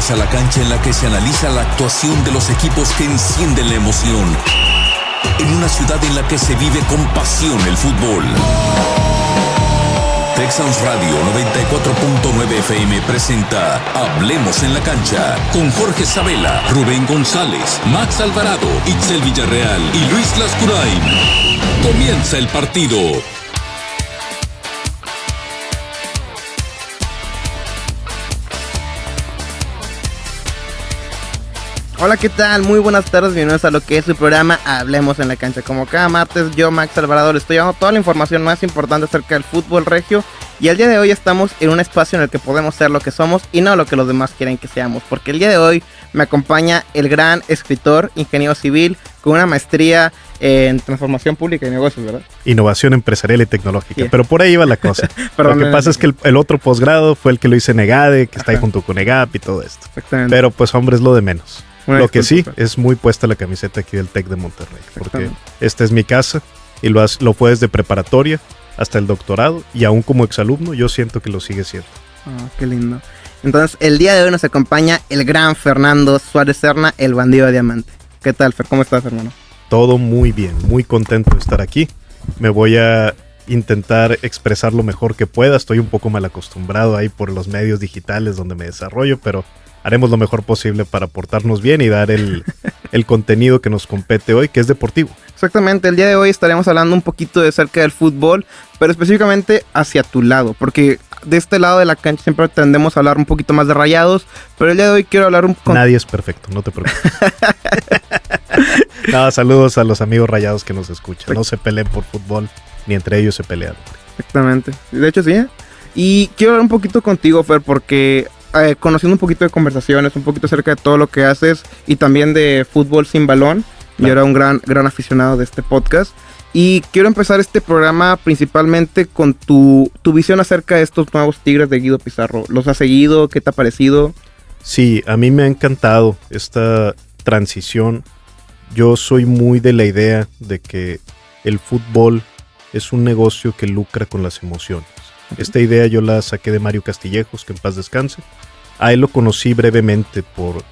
Bienvenidos a la cancha en la que se analiza la actuación de los equipos que encienden la emoción. En una ciudad en la que se vive con pasión el fútbol. Texans Radio 94.9 FM presenta Hablemos en la Cancha con Jorge Sabela, Rubén González, Max Alvarado, Itzel Villarreal y Luis Lascurain. Comienza el partido. Hola, ¿qué tal? Muy buenas tardes, bienvenidos a lo que es su programa Hablemos en la Cancha. Como cada martes, yo, Max Alvarado, les estoy dando toda la información más importante acerca del fútbol regio. Y el día de hoy estamos en un espacio en el que podemos ser lo que somos y no lo que los demás quieren que seamos. Porque el día de hoy me acompaña el gran escritor, ingeniero civil, con una maestría en transformación pública y negocios, ¿verdad? Innovación empresarial y tecnológica, Yeah. Pero por ahí va la cosa. Lo que pasa es que el otro posgrado fue el que lo hice en EGADE, que está ahí junto con EGAP y todo esto. Exactamente. Pero pues hombre, es lo de menos. Una Lo que sí, disculpa. es muy puesta la camiseta aquí del TEC de Monterrey, porque esta es mi casa y lo fue desde preparatoria hasta el doctorado, y aún como exalumno yo siento que lo sigue siendo. Oh, qué lindo. Entonces, el día de hoy nos acompaña el gran Fernando Suárez Serna, el bandido de diamante. ¿Qué tal, Fer? ¿Cómo estás, hermano? Todo muy bien, muy contento de estar aquí. Me voy a intentar expresar lo mejor que pueda. Estoy un poco mal acostumbrado ahí por los medios digitales donde me desarrollo, pero haremos lo mejor posible para portarnos bien y dar el contenido que nos compete hoy, que es deportivo. Exactamente, el día de hoy estaremos hablando un poquito de cerca del fútbol, pero específicamente hacia tu lado, porque de este lado de la cancha siempre tendemos a hablar un poquito más de Rayados, pero el día de hoy quiero hablar Nadie es perfecto, no te preocupes. Nada, saludos a los amigos rayados que nos escuchan. No se peleen por fútbol, ni entre ellos se pelean. Exactamente, de hecho sí, ¿eh? Y quiero hablar un poquito contigo, Fer, porque conociendo un poquito de conversaciones, un poquito acerca de todo lo que haces y también de fútbol sin balón, yo era un gran aficionado de este podcast. Y quiero empezar este programa principalmente con tu visión acerca de estos nuevos Tigres de Guido Pizarro. ¿Los has seguido? ¿Qué te ha parecido? Sí, a mí me ha encantado esta transición. Yo soy muy de la idea de que el fútbol es un negocio que lucra con las emociones. Esta idea yo la saqué de Mario Castillejos, que en paz descanse. A él lo conocí brevemente por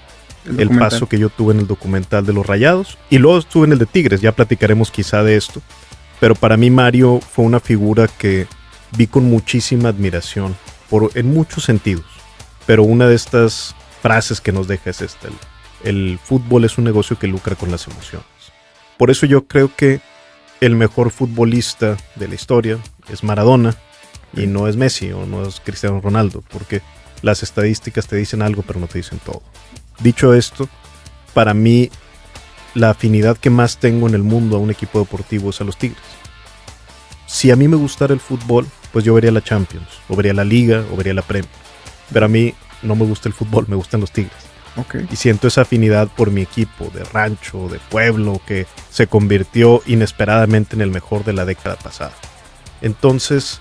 el paso que yo tuve en el documental de los Rayados, y luego estuve en el de Tigres, ya platicaremos quizá de esto, pero para mí Mario fue una figura que vi con muchísima admiración, en muchos sentidos, pero una de estas frases que nos deja es esta: el fútbol es un negocio que lucra con las emociones. Por eso yo creo que el mejor futbolista de la historia es Maradona, y no es Messi o no es Cristiano Ronaldo, porque las estadísticas te dicen algo pero no te dicen todo. Dicho esto, para mí la afinidad que más tengo en el mundo a un equipo deportivo es a los Tigres. Si a mí me gustara el fútbol, pues yo vería la Champions, o vería la Liga, o vería la Premier. Pero a mí no me gusta el fútbol, me gustan los Tigres. Okay. Y siento esa afinidad por mi equipo de rancho, de pueblo, que se convirtió inesperadamente en el mejor de la década pasada. Entonces,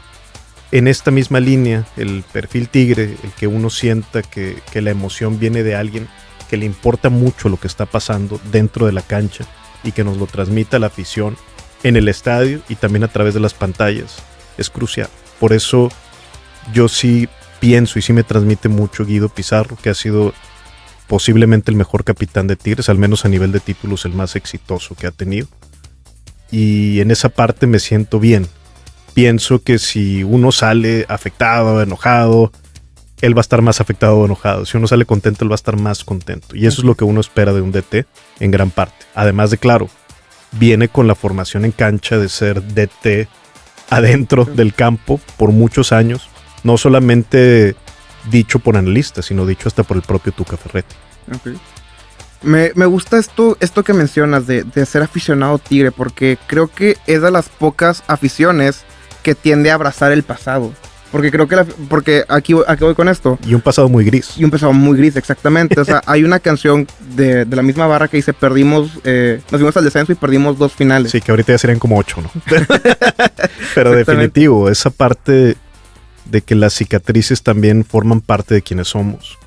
en esta misma línea, el perfil tigre, el que uno sienta que la emoción viene de alguien que le importa mucho lo que está pasando dentro de la cancha y que nos lo transmita la afición en el estadio y también a través de las pantallas, es crucial. Por eso yo sí pienso y sí me transmite mucho Guido Pizarro, que ha sido posiblemente el mejor capitán de Tigres, al menos a nivel de títulos el más exitoso que ha tenido. Y en esa parte me siento bien. Pienso que si uno sale afectado, enojado, él va a estar más afectado o enojado. Si uno sale contento, él va a estar más contento. Y eso es lo que uno espera de un DT en gran parte. Además de, claro, viene con la formación en cancha de ser DT adentro del campo por muchos años. No solamente dicho por analistas, sino dicho hasta por el propio Tuca Ferretti. Okay. Me gusta esto que mencionas de ser aficionado tigre, porque creo que es de las pocas aficiones que tiende a abrazar el pasado. Porque creo que porque aquí voy con esto. Y un pasado muy gris. Y un pasado muy gris, exactamente. O sea, hay una canción de la misma barra que dice nos fuimos al descenso y perdimos 2 finales. Sí, que ahorita ya serían como 8, ¿no? Pero definitivo, esa parte de que las cicatrices también forman parte de quienes somos,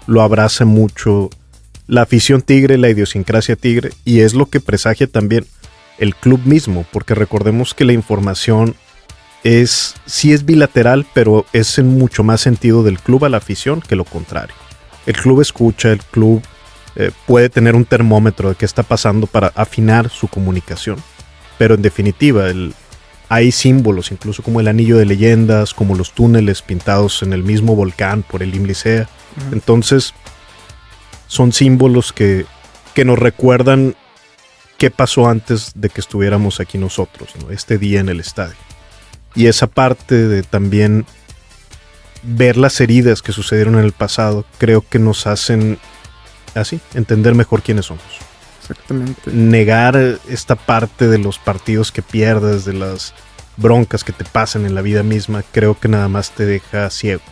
lo abraza mucho la afición tigre, la idiosincrasia tigre, y es lo que presagia también el club mismo, porque recordemos que la información sí es bilateral, pero es en mucho más sentido del club a la afición que lo contrario. el club escucha, el club puede tener un termómetro de qué está pasando para afinar su comunicación. Pero en definitiva, hay símbolos, incluso como el anillo de leyendas, como los túneles pintados en el mismo volcán por el Imlicea. Entonces, son símbolos que nos recuerdan qué pasó antes de que estuviéramos aquí nosotros, ¿no? Este día en el estadio. Y esa parte de también ver las heridas que sucedieron en el pasado, creo que nos hacen así entender mejor quiénes somos. Exactamente. Negar esta parte de los partidos que pierdes, de las broncas que te pasan en la vida misma, creo que nada más te deja ciego.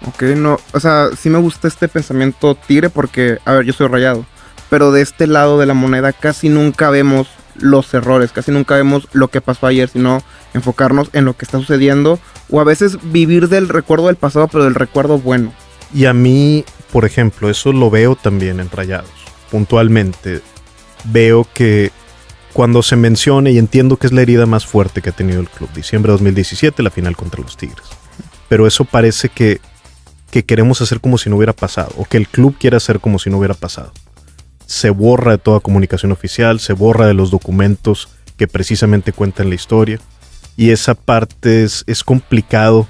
Ok, no, o sea, sí me gusta este pensamiento tigre porque, a ver, yo soy Rayado, pero de este lado de la moneda casi nunca vemos los errores, casi nunca vemos lo que pasó ayer, sino enfocarnos en lo que está sucediendo o a veces vivir del recuerdo del pasado, pero del recuerdo bueno. Y a mí, por ejemplo, eso lo veo también en Rayados. Puntualmente, veo que cuando se menciona, y entiendo que es la herida más fuerte que ha tenido el club, diciembre de 2017, la final contra los Tigres. Pero eso parece que queremos hacer como si no hubiera pasado, o que el club quiere hacer como si no hubiera pasado. Se borra de toda comunicación oficial, se borra de los documentos que precisamente cuentan la historia. Y esa parte es complicado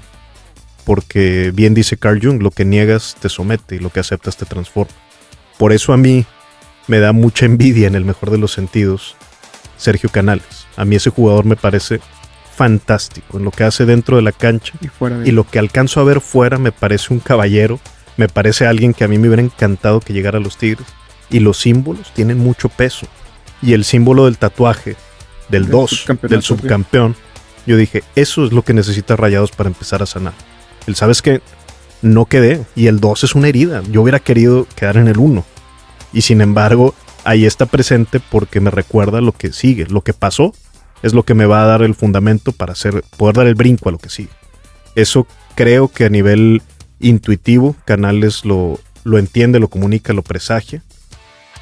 porque bien dice Carl Jung, lo que niegas te somete y lo que aceptas te transforma. Por eso a mí me da mucha envidia en el mejor de los sentidos Sergio Canales. A mí ese jugador me parece fantástico en lo que hace dentro de la cancha y lo que alcanzo a ver fuera me parece un caballero, me parece alguien que a mí me hubiera encantado que llegara a los Tigres. Y los símbolos tienen mucho peso. Y el símbolo del tatuaje, del 2, del subcampeón, yo dije, eso es lo que necesita Rayados para empezar a sanar. El sabes que no quedé, y el 2 es una herida. Yo hubiera querido quedar en el 1. Y sin embargo, ahí está presente porque me recuerda lo que sigue. Lo que pasó es lo que me va a dar el fundamento para poder dar el brinco a lo que sigue. Eso creo que a nivel intuitivo, Canales lo entiende, lo comunica, lo presagia.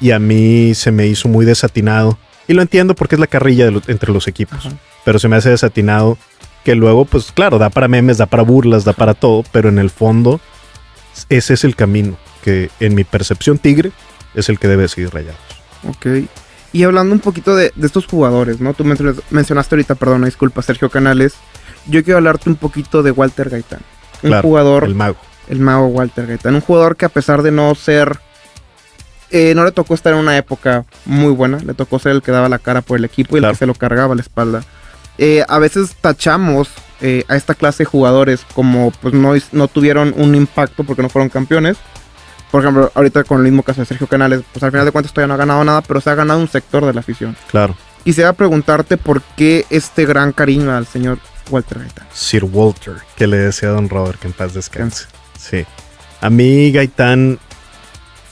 Y a mí se me hizo muy desatinado. Y lo entiendo porque es la carrilla entre los equipos. Ajá. Pero se me hace desatinado que luego, pues claro, da para memes, da para burlas, da para todo. Pero en el fondo, ese es el camino que en mi percepción Tigre es el que debe seguir Rayados. Ok. Y hablando un poquito de estos jugadores, ¿no? Tú mencionaste ahorita, perdón, disculpa, Sergio Canales. Yo quiero hablarte un poquito de Walter Gaitán. Un jugador... el mago. El mago Walter Gaitán. Un jugador que a pesar de no ser... no le tocó estar en una época muy buena. Le tocó ser el que daba la cara por el equipo y el que se lo cargaba a la espalda. A veces tachamos a esta clase de jugadores como pues no tuvieron un impacto porque no fueron campeones. Por ejemplo, ahorita con el mismo caso de Sergio Canales, pues al final de cuentas todavía no ha ganado nada, pero se ha ganado un sector de la afición. Claro. Quisiera preguntarte por qué este gran cariño al señor Walter Gaitán. Sir Walter, que le desea a don Robert que en paz descanse. Sí. A mí Gaitán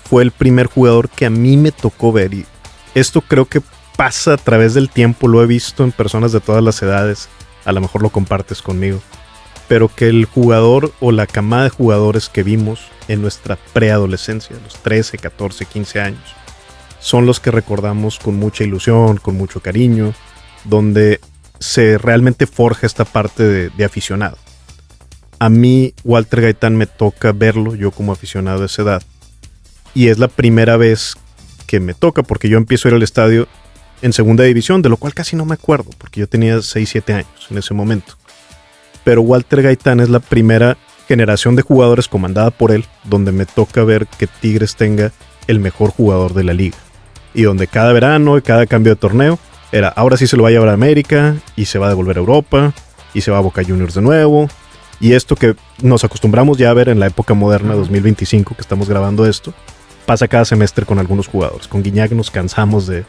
fue el primer jugador que a mí me tocó ver, y esto creo que pasa a través del tiempo, lo he visto en personas de todas las edades, a lo mejor lo compartes conmigo, pero que el jugador o la camada de jugadores que vimos en nuestra preadolescencia, los 13, 14, 15 años, son los que recordamos con mucha ilusión, con mucho cariño, donde se realmente forja esta parte de aficionado. A mí, Walter Gaitán, me toca verlo, yo como aficionado de esa edad, y es la primera vez que me toca, porque yo empiezo a ir al estadio en segunda división, de lo cual casi no me acuerdo, porque yo tenía 6, 7 años en ese momento. Pero Walter Gaitán es la primera generación de jugadores comandada por él, donde me toca ver que Tigres tenga el mejor jugador de la liga. Y donde cada verano y cada cambio de torneo era, ahora sí se lo va a llevar a América, y se va a devolver a Europa, y se va a Boca Juniors de nuevo. Y esto que nos acostumbramos ya a ver en la época moderna, 2025, que estamos grabando esto, pasa cada semestre con algunos jugadores. Con Guiñac nos cansamos de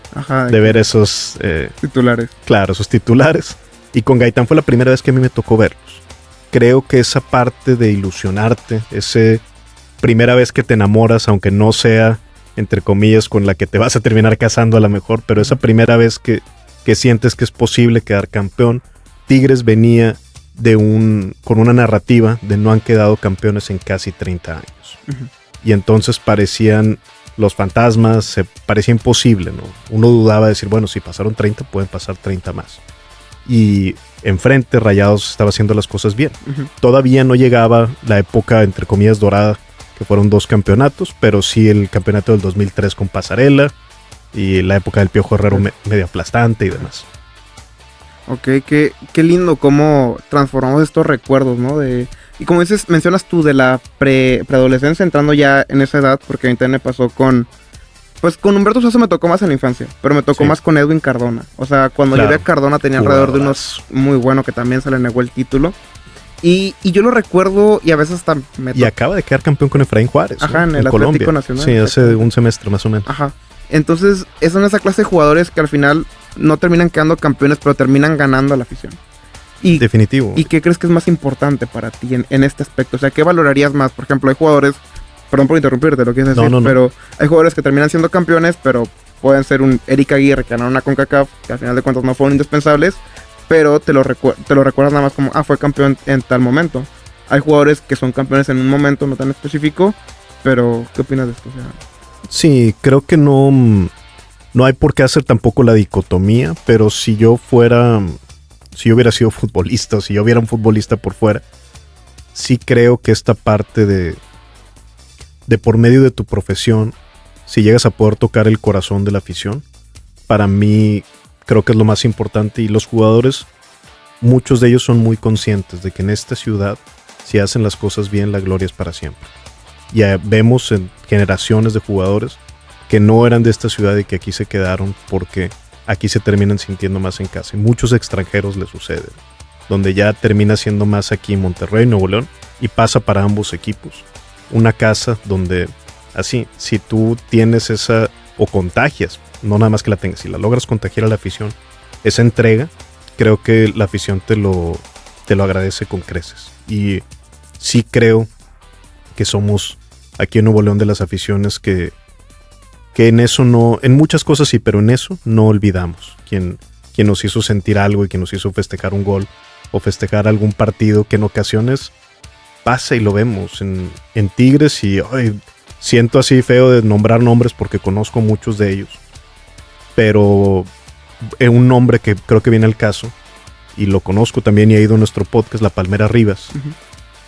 ver esos... titulares. Claro, esos titulares. Y con Gaitán fue la primera vez que a mí me tocó verlos. Creo que esa parte de ilusionarte, esa primera vez que te enamoras, aunque no sea, entre comillas, con la que te vas a terminar casando a lo mejor, pero esa primera vez que sientes que es posible quedar campeón, Tigres venía con una narrativa de no han quedado campeones en casi 30 años. Uh-huh. Y entonces parecían los fantasmas, parecía imposible, ¿no? Uno dudaba de decir, bueno, si pasaron 30, pueden pasar 30 más. Y enfrente Rayados estaba haciendo las cosas bien. Uh-huh. Todavía no llegaba la época, entre comillas, dorada que fueron 2 campeonatos, pero sí el campeonato del 2003 con Pasarela y la época del Piojo Herrero medio aplastante y demás. Ok, qué lindo cómo transformamos estos recuerdos, ¿no? Y como dices, mencionas tú de la preadolescencia, entrando ya en esa edad, porque a mí también me pasó con Humberto Sosa me tocó más en la infancia, pero me tocó más con Edwin Cardona. O sea, cuando yo vi a Cardona tenía alrededor de unos muy bueno, que también se le negó el título. Y yo lo recuerdo y a veces hasta Y acaba de quedar campeón con Efraín Juárez. Ajá, en el Colombia. Atlético Nacional. Sí, hace un semestre más o menos. Ajá. Entonces, son esa clase de jugadores que al final no terminan quedando campeones, pero terminan ganando a la afición. Definitivo. ¿Y qué crees que es más importante para ti en este aspecto? O sea, ¿qué valorarías más? Por ejemplo, hay jugadores, perdón por interrumpirte, lo quieres decir, pero hay jugadores que terminan siendo campeones, pero pueden ser un Eric Aguirre que ganaron una CONCACAF, que al final de cuentas no fueron indispensables, pero te lo recuerdas nada más como, fue campeón en tal momento. Hay jugadores que son campeones en un momento no tan específico, pero ¿qué opinas de esto? O sea, sí, creo que no hay por qué hacer tampoco la dicotomía, pero si yo hubiera sido futbolista, o si yo hubiera un futbolista por fuera, sí creo que esta parte de por medio de tu profesión, si llegas a poder tocar el corazón de la afición, para mí creo que es lo más importante. Y los jugadores, muchos de ellos son muy conscientes de que en esta ciudad, si hacen las cosas bien, la gloria es para siempre. Ya vemos en generaciones de jugadores que no eran de esta ciudad y que aquí se quedaron porque aquí se terminan sintiendo más en casa. Y muchos extranjeros les sucede, donde ya termina siendo más aquí en Monterrey, Nuevo León, y pasa para ambos equipos. Una casa donde, así, si tú tienes esa, o contagias, no nada más que la tengas, si la logras contagiar a la afición, esa entrega, creo que la afición te lo agradece con creces. Y sí creo que somos aquí en Nuevo León de las aficiones que en eso no, en muchas cosas sí, pero en eso no olvidamos. Quien nos hizo sentir algo y quien nos hizo festejar un gol o festejar algún partido que en ocasiones pasa y lo vemos en Tigres. Y siento así feo de nombrar nombres porque conozco muchos de ellos, pero un nombre que creo que viene al caso y lo conozco también y ha ido a nuestro podcast, La Palmera Rivas,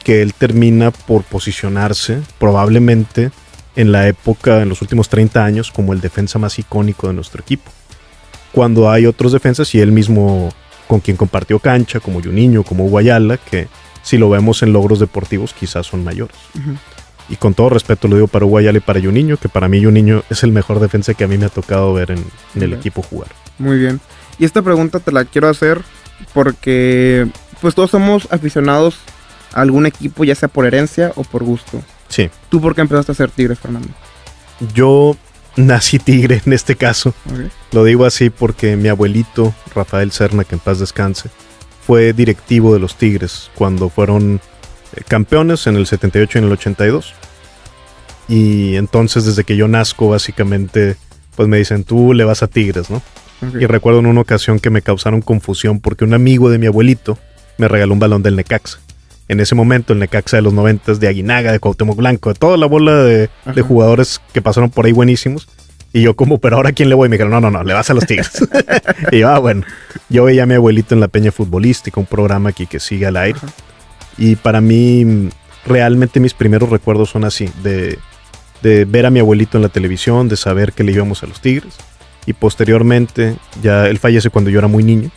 que él termina por posicionarse probablemente en la época, en los últimos 30 años, como el defensa más icónico de nuestro equipo, cuando hay otros defensas y él mismo con quien compartió cancha, como Juninho, como Hugo Ayala, que si lo vemos en logros deportivos quizás son mayores. Y con todo respeto lo digo para Hugo Ayala y para Juninho, que para mí Juninho es el mejor defensa que a mí me ha tocado ver en el equipo jugar. Muy bien. Y esta pregunta te la quiero hacer porque pues todos somos aficionados a algún equipo, ya sea por herencia o por gusto. Sí. ¿Tú por qué empezaste a ser Tigres, Fernando? Yo nací Tigre en este caso. Okay. Lo digo así porque mi abuelito, Rafael Serna, que en paz descanse, fue directivo de los Tigres cuando fueron campeones en el 78 y en el 82. Y entonces desde que yo nazco básicamente pues me dicen, tú le vas a Tigres, ¿no? Okay. Y recuerdo en una ocasión que me causaron confusión porque un amigo de mi abuelito me regaló un balón del Necaxa. En ese momento, el Necaxa de los 90s, de Aguinaga, de Cuauhtémoc Blanco, de toda la bola de jugadores que pasaron por ahí buenísimos. Y yo como, pero ahora ¿a quién le voy? Y me dijeron, no, le vas a los Tigres. Y yo, bueno, yo veía a mi abuelito en la Peña Futbolística, un programa aquí que sigue al aire. Y para mí, realmente mis primeros recuerdos son así, de ver a mi abuelito en la televisión, de saber que le íbamos a los Tigres. Y posteriormente, ya él fallece cuando yo era muy niño,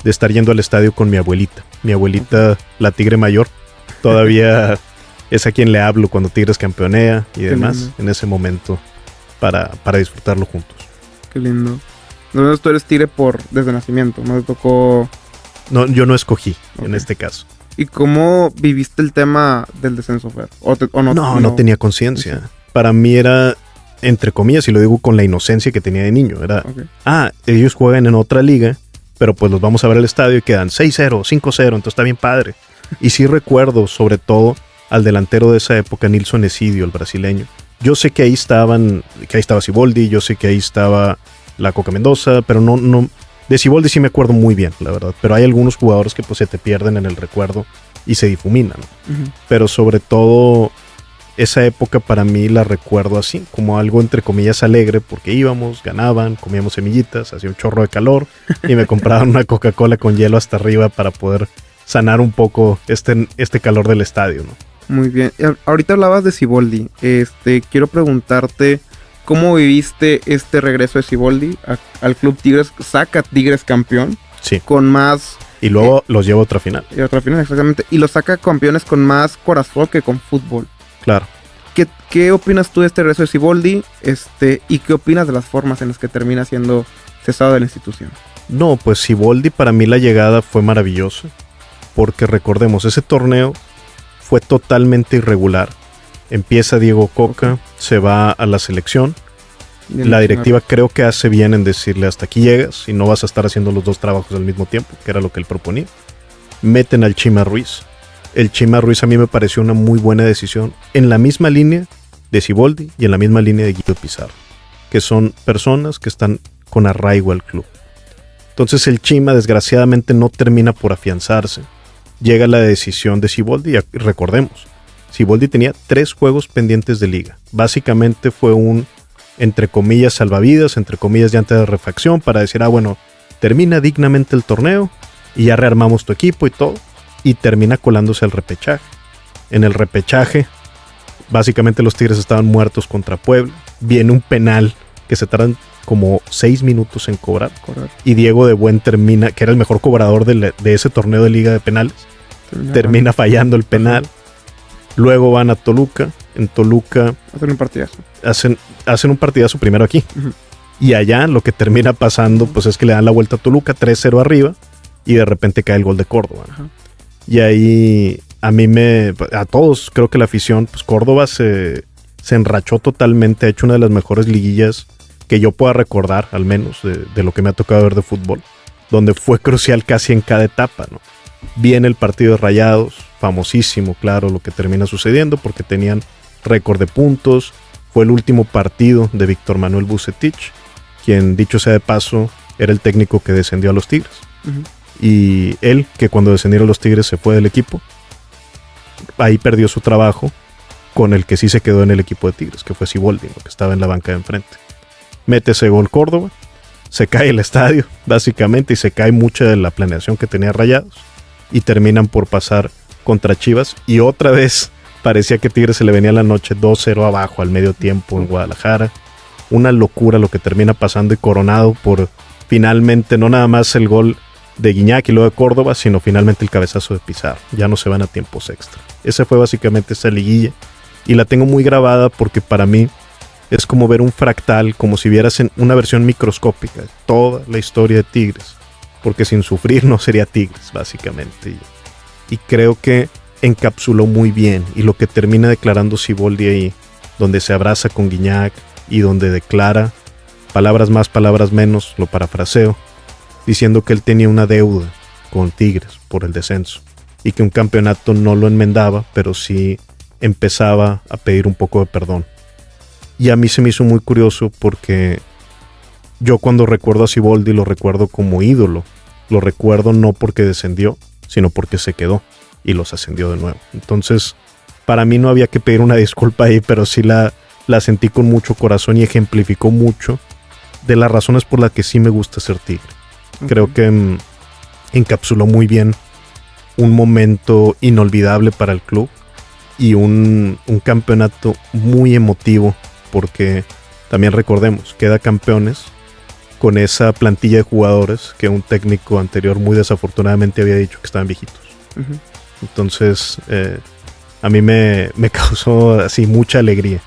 de estar yendo al estadio con mi abuelita. Mi abuelita, la Tigre mayor, todavía es a quien le hablo cuando Tigres campeonea y demás, en ese momento, para disfrutarlo juntos. Qué lindo. Entonces tú eres Tigre desde nacimiento, ¿no te tocó? No, yo no escogí en este caso. ¿Y cómo viviste el tema del descenso, Fer? No tenía conciencia. Para mí era, entre comillas, y lo digo con la inocencia que tenía de niño, era, ellos juegan en otra liga, pero pues los vamos a ver al estadio y quedan 6-0, 5-0, entonces está bien padre. Y sí recuerdo, sobre todo, al delantero de esa época, Nilson Esidio, el brasileño. Yo sé que ahí estaba Siboldi, yo sé que ahí estaba la Coca Mendoza, pero no, de Siboldi sí me acuerdo muy bien, la verdad. Pero hay algunos jugadores que pues se te pierden en el recuerdo y se difuminan. Pero sobre todo, esa época para mí la recuerdo así, como algo entre comillas alegre, porque íbamos, ganaban, comíamos semillitas, hacía un chorro de calor y me compraban una Coca-Cola con hielo hasta arriba para poder sanar un poco este calor del estadio, ¿no? Muy bien. Ahorita hablabas de Siboldi. Quiero preguntarte, ¿cómo viviste este regreso de Siboldi al Club Tigres? Saca a Tigres campeón. Sí. Con más... Y luego los lleva a otra final. Y otra final, exactamente. Y los saca campeones con más corazón que con fútbol. Claro. ¿Qué opinas tú de este regreso de Siboldi? ¿Y qué opinas de las formas en las que termina siendo cesado de la institución? No, pues Siboldi, para mí la llegada fue maravillosa. Porque recordemos, ese torneo fue totalmente irregular. Empieza Diego Coca, se va a la selección. La directiva creo que hace bien en decirle hasta aquí llegas y no vas a estar haciendo los dos trabajos al mismo tiempo, que era lo que él proponía. Meten al Chima Ruiz. El Chima Ruiz a mí me pareció una muy buena decisión, en la misma línea de Siboldi y en la misma línea de Guido Pizarro, que son personas que están con arraigo al club. Entonces el Chima desgraciadamente no termina por afianzarse. Llega la decisión de Siboldi y recordemos, Siboldi tenía 3 juegos pendientes de liga. Básicamente fue un, entre comillas, salvavidas, entre comillas, llanta de refacción para decir, bueno, termina dignamente el torneo y ya rearmamos tu equipo y todo. Y termina colándose al repechaje. En el repechaje, básicamente los Tigres estaban muertos contra Puebla. Viene un penal que se tardan como 6 minutos en cobrar. Correcto. Y Diego de Buen termina, que era el mejor cobrador de ese torneo de liga de penales, termina fallando el penal. Luego van a Toluca. En Toluca hacen un partidazo. Hacen un partidazo primero aquí. Uh-huh. Y allá lo que termina pasando pues es que le dan la vuelta a Toluca, 3-0 arriba, y de repente cae el gol de Córdoba. Uh-huh. Y ahí a todos, creo que la afición, pues Córdoba se enrachó totalmente, ha hecho una de las mejores liguillas que yo pueda recordar, al menos, de lo que me ha tocado ver de fútbol, donde fue crucial casi en cada etapa, ¿no? Viene el partido de Rayados, famosísimo, claro, lo que termina sucediendo, porque tenían récord de puntos, fue el último partido de Víctor Manuel Vucetich, quien, dicho sea de paso, era el técnico que descendió a los Tigres. Uh-huh. Y él, que cuando descendieron los Tigres se fue del equipo, ahí perdió su trabajo con el que sí se quedó en el equipo de Tigres, que fue Siboldi, que estaba en la banca de enfrente. Mete ese gol Córdoba, se cae el estadio, básicamente, y se cae mucha de la planeación que tenía Rayados, y terminan por pasar contra Chivas, y otra vez parecía que Tigres se le venía la noche 2-0 abajo al medio tiempo en Guadalajara. Una locura lo que termina pasando, y coronado por finalmente no nada más el gol de Guiñac y luego de Córdoba, sino finalmente el cabezazo de Pizarro. Ya no se van a tiempos extra. Esa fue básicamente esa liguilla, y la tengo muy grabada porque para mí es como ver un fractal, como si vieras en una versión microscópica de toda la historia de Tigres, porque sin sufrir no sería Tigres, básicamente. Y creo que encapsuló muy bien, y lo que termina declarando Siboldi ahí, donde se abraza con Guiñac y donde declara, palabras más, palabras menos, lo parafraseo, diciendo que él tenía una deuda con Tigres por el descenso y que un campeonato no lo enmendaba, pero sí empezaba a pedir un poco de perdón. Y a mí se me hizo muy curioso porque yo cuando recuerdo a Siboldi lo recuerdo como ídolo, lo recuerdo no porque descendió, sino porque se quedó y los ascendió de nuevo. Entonces, para mí no había que pedir una disculpa ahí, pero sí la sentí con mucho corazón y ejemplificó mucho de las razones por las que sí me gusta ser Tigre. Creo que encapsuló muy bien un momento inolvidable para el club y un campeonato muy emotivo, porque también recordemos, queda campeones con esa plantilla de jugadores que un técnico anterior muy desafortunadamente había dicho que estaban viejitos. Uh-huh. Entonces, a mí me causó así mucha alegría.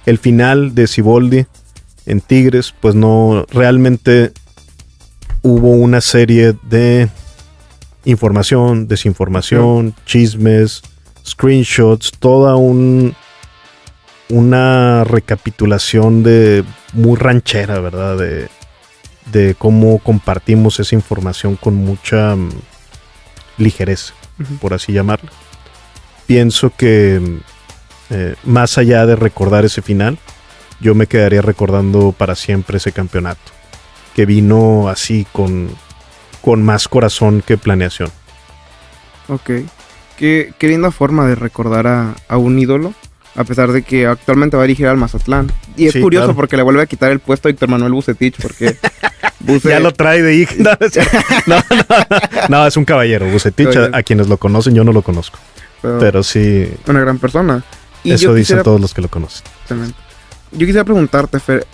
El final de Siboldi en Tigres, pues no, realmente hubo una serie de información, desinformación, chismes, screenshots, toda una recapitulación de muy ranchera, ¿verdad? De cómo compartimos esa información con mucha ligereza, por así llamarlo. Pienso que más allá de recordar ese final, yo me quedaría recordando para siempre ese campeonato, que vino así con más corazón que planeación. Ok. Qué linda forma de recordar a un ídolo, a pesar de que actualmente va a dirigir al Mazatlán. Y es curioso, claro, porque le vuelve a quitar el puesto a Víctor Manuel Vucetich, porque ya lo trae de hija. No, es un caballero. Vucetich, a quienes lo conocen, yo no lo conozco. pero sí. Una gran persona. Y eso dicen todos los que lo conocen. Excelente. Yo quisiera preguntarte, Fer,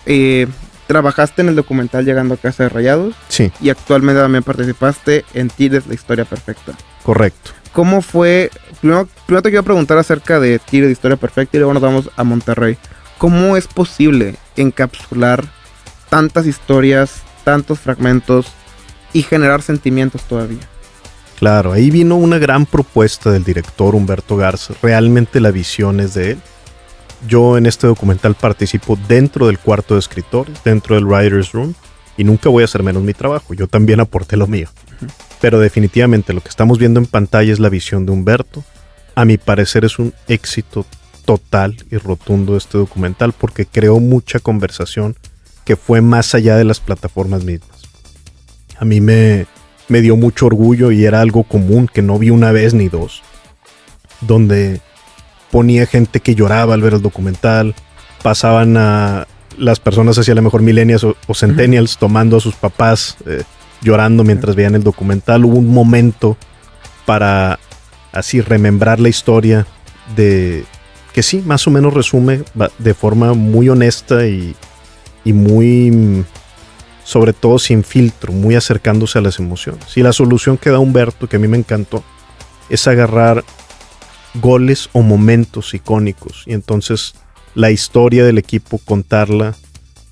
trabajaste en el documental Llegando a Casa de Rayados. Sí. Y actualmente también participaste en Tigres, la historia perfecta. Correcto. ¿Cómo fue? Primero te quiero preguntar acerca de Tigres, historia perfecta, y luego nos vamos a Monterrey. ¿Cómo es posible encapsular tantas historias, tantos fragmentos y generar sentimientos todavía? Claro, ahí vino una gran propuesta del director Humberto Garza. Realmente la visión es de él. Yo en este documental participo dentro del cuarto de escritores, dentro del writer's room, y nunca voy a hacer menos mi trabajo. Yo también aporté lo mío. Pero definitivamente lo que estamos viendo en pantalla es la visión de Humberto. A mi parecer es un éxito total y rotundo este documental porque creó mucha conversación que fue más allá de las plataformas mismas. A mí me dio mucho orgullo y era algo común que no vi una vez ni dos, donde ponía gente que lloraba al ver el documental, pasaban a las personas hacia la mejor millennials o centennials tomando a sus papás llorando mientras veían el documental. Hubo un momento para así remembrar la historia de que sí, más o menos resume de forma muy honesta y muy, sobre todo sin filtro, muy acercándose a las emociones. Y la solución que da Humberto, que a mí me encantó, es agarrar goles o momentos icónicos y entonces la historia del equipo contarla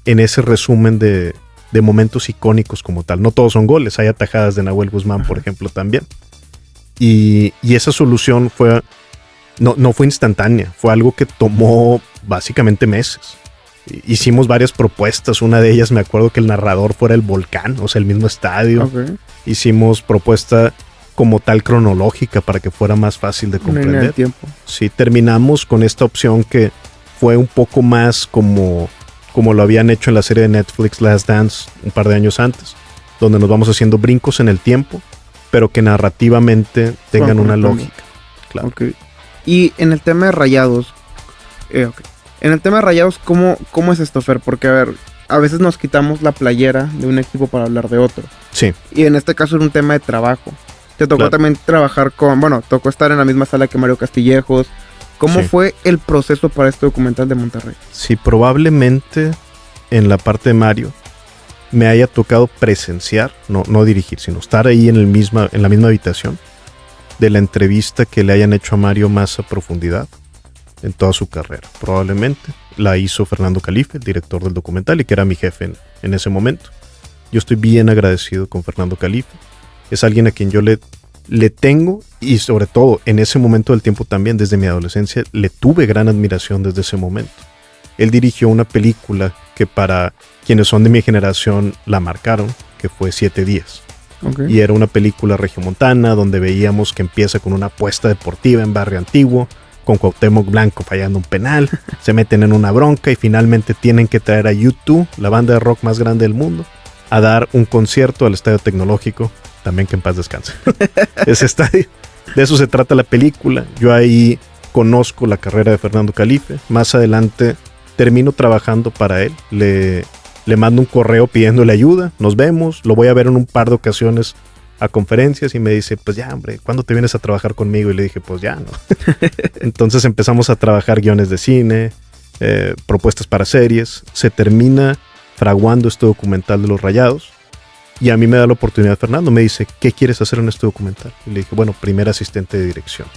en ese resumen de momentos icónicos como tal. No todos son goles, hay atajadas de Nahuel Guzmán, por ejemplo, también. Y esa solución no fue instantánea, fue algo que tomó básicamente meses. Hicimos varias propuestas, una de ellas me acuerdo que el narrador fuera el Volcán, o sea, el mismo estadio. Okay. Hicimos propuesta como tal cronológica para que fuera más fácil de comprender. Tiempo. Sí, terminamos con esta opción que fue un poco más como lo habían hecho en la serie de Netflix Last Dance un par de años antes, donde nos vamos haciendo brincos en el tiempo, pero que narrativamente tengan una lógica. Claro. Okay. Y en el tema de Rayados, en el tema de Rayados, ¿cómo es esto, Fer? Porque, a ver, a veces nos quitamos la playera de un equipo para hablar de otro. Sí. Y en este caso era un tema de trabajo. Te tocó también trabajar tocó estar en la misma sala que Mario Castillejos. ¿Cómo fue el proceso para este documental de Monterrey? Sí, probablemente en la parte de Mario me haya tocado presenciar, no dirigir, sino estar ahí en la misma habitación de la entrevista que le hayan hecho a Mario más a profundidad en toda su carrera. Probablemente la hizo Fernando Calife, el director del documental, y que era mi jefe en ese momento. Yo estoy bien agradecido con Fernando Calife. Es alguien a quien yo le tengo, y sobre todo en ese momento del tiempo también, desde mi adolescencia, le tuve gran admiración desde ese momento. Él dirigió una película que para quienes son de mi generación la marcaron, que fue 7 días. Okay. Y era una película regiomontana donde veíamos que empieza con una apuesta deportiva en Barrio Antiguo, con Cuauhtémoc Blanco fallando un penal, se meten en una bronca y finalmente tienen que traer a U2, la banda de rock más grande del mundo, a dar un concierto al Estadio Tecnológico, también que en paz descanse. Ese estadio. De eso se trata la película. Yo ahí conozco la carrera de Fernando Calife. Más adelante termino trabajando para él. Le mando un correo pidiéndole ayuda. Nos vemos. Lo voy a ver en un par de ocasiones a conferencias y me dice, pues ya, hombre, ¿cuándo te vienes a trabajar conmigo? Y le dije, pues ya, ¿no? Entonces empezamos a trabajar guiones de cine, propuestas para series. Se termina fraguando este documental de los Rayados. Y a mí me da la oportunidad Fernando, me dice, ¿qué quieres hacer en este documental? Y le dije, bueno, primer asistente de dirección.